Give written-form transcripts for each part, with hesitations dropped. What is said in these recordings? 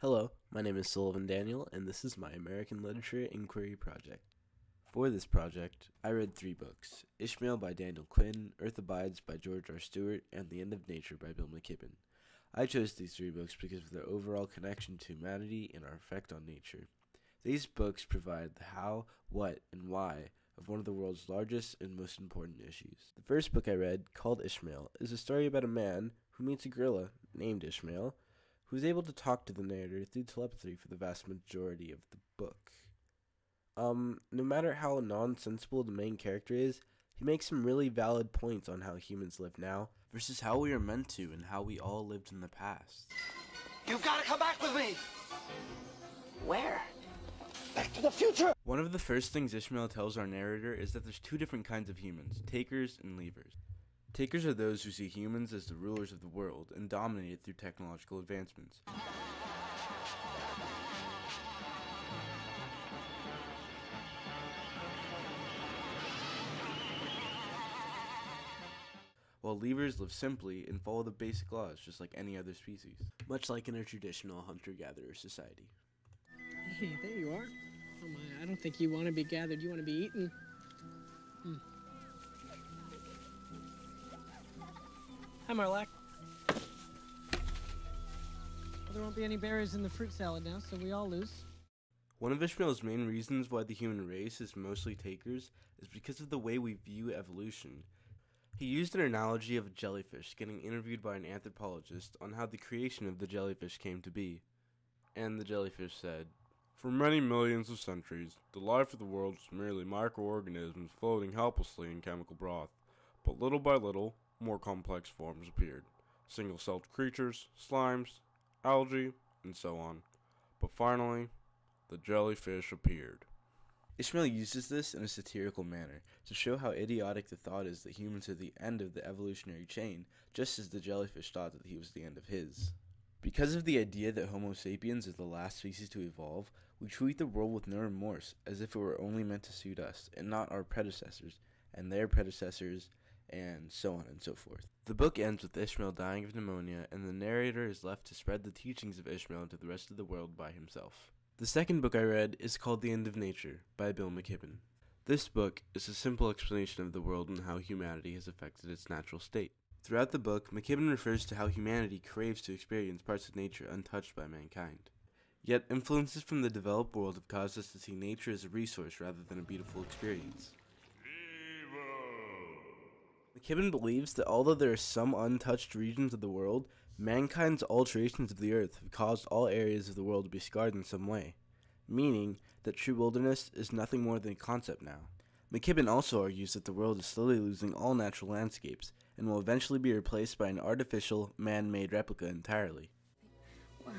Hello, my name is Sullivan Daniel, and this is my American Literature Inquiry Project. For this project, I read 3 books: Ishmael by Daniel Quinn, Earth Abides by George R. Stewart, and The End of Nature by Bill McKibben. I chose these 3 books because of their overall connection to humanity and our effect on nature. These books provide the how, what, and why of one of the world's largest and most important issues. The first book I read, called Ishmael, is a story about a man who meets a gorilla named Ishmael, who is able to talk to the narrator through telepathy for the vast majority of the book. No matter how nonsensical the main character is, he makes some really valid points on how humans live now versus how we are meant to and how we all lived in the past. You've got to come back with me! Where? Back to the future! One of the first things Ishmael tells our narrator is that there's 2 different kinds of humans, takers and leavers. Takers are those who see humans as the rulers of the world and dominate it through technological advancements. While leavers live simply and follow the basic laws just like any other species, much like in a traditional hunter-gatherer society. Hey, there you are. Oh my, I don't think you want to be gathered, you want to be eaten. Hi, Marlac. Well, there won't be any berries in the fruit salad now, so we all lose. One of Ishmael's main reasons why the human race is mostly takers is because of the way we view evolution. He used an analogy of a jellyfish getting interviewed by an anthropologist on how the creation of the jellyfish came to be. And the jellyfish said, "For many millions of centuries, the life of the world was merely microorganisms floating helplessly in chemical broth. But little by little, more complex forms appeared. Single-celled creatures, slimes, algae, and so on. But finally, the jellyfish appeared." Ishmael uses this in a satirical manner to show how idiotic the thought is that humans are the end of the evolutionary chain, just as the jellyfish thought that he was the end of his. Because of the idea that Homo sapiens is the last species to evolve, we treat the world with no remorse, as if it were only meant to suit us, and not our predecessors, and their predecessors, and so on and so forth. The book ends with Ishmael dying of pneumonia, and the narrator is left to spread the teachings of Ishmael to the rest of the world by himself. The second book I read is called The End of Nature by Bill McKibben. This book is a simple explanation of the world and how humanity has affected its natural state. Throughout the book, McKibben refers to how humanity craves to experience parts of nature untouched by mankind. Yet, influences from the developed world have caused us to see nature as a resource rather than a beautiful experience. McKibben believes that although there are some untouched regions of the world, mankind's alterations of the earth have caused all areas of the world to be scarred in some way, meaning that true wilderness is nothing more than a concept now. McKibben also argues that the world is slowly losing all natural landscapes and will eventually be replaced by an artificial, man-made replica entirely. Why?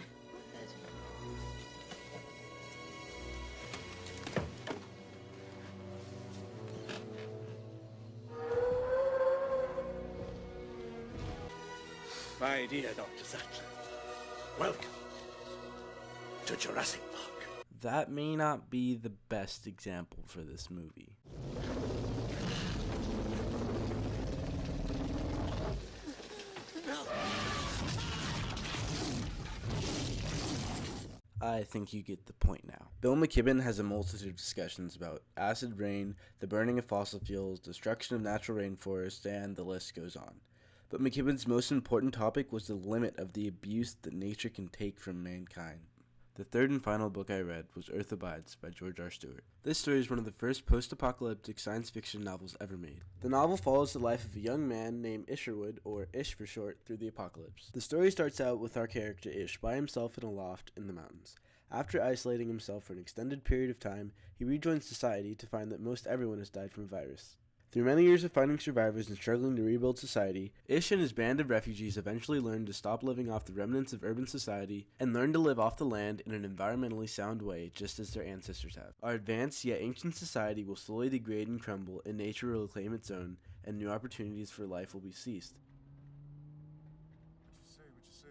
My dear Dr. Sattler, welcome to Jurassic Park. That may not be the best example for this movie. I think you get the point now. Bill McKibben has a multitude of discussions about acid rain, the burning of fossil fuels, destruction of natural rainforests, and the list goes on. But McKibben's most important topic was the limit of the abuse that nature can take from mankind. The third and final book I read was Earth Abides by George R. Stewart. This story is one of the first post-apocalyptic science fiction novels ever made. The novel follows the life of a young man named Isherwood, or Ish for short, through the apocalypse. The story starts out with our character Ish by himself in a loft in the mountains. After isolating himself for an extended period of time, he rejoins society to find that most everyone has died from a virus. Through many years of finding survivors and struggling to rebuild society, Ish and his band of refugees eventually learn to stop living off the remnants of urban society and learn to live off the land in an environmentally sound way, just as their ancestors have. Our advanced yet ancient society will slowly degrade and crumble, and nature will claim its own, and new opportunities for life will be seized. What you say?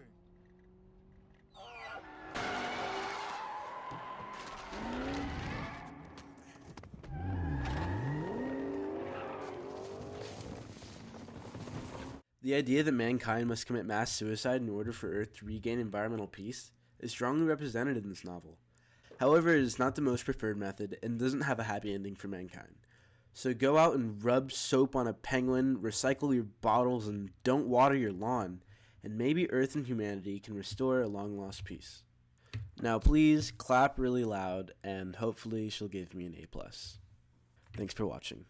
The idea that mankind must commit mass suicide in order for Earth to regain environmental peace, is strongly represented in this novel. However, it is not the most preferred method and doesn't have a happy ending for mankind. So go out and rub soap on a penguin, recycle your bottles, and don't water your lawn, and maybe Earth and humanity can restore a long-lost peace. Now please clap really loud, and hopefully she'll give me an A+. Thanks for watching.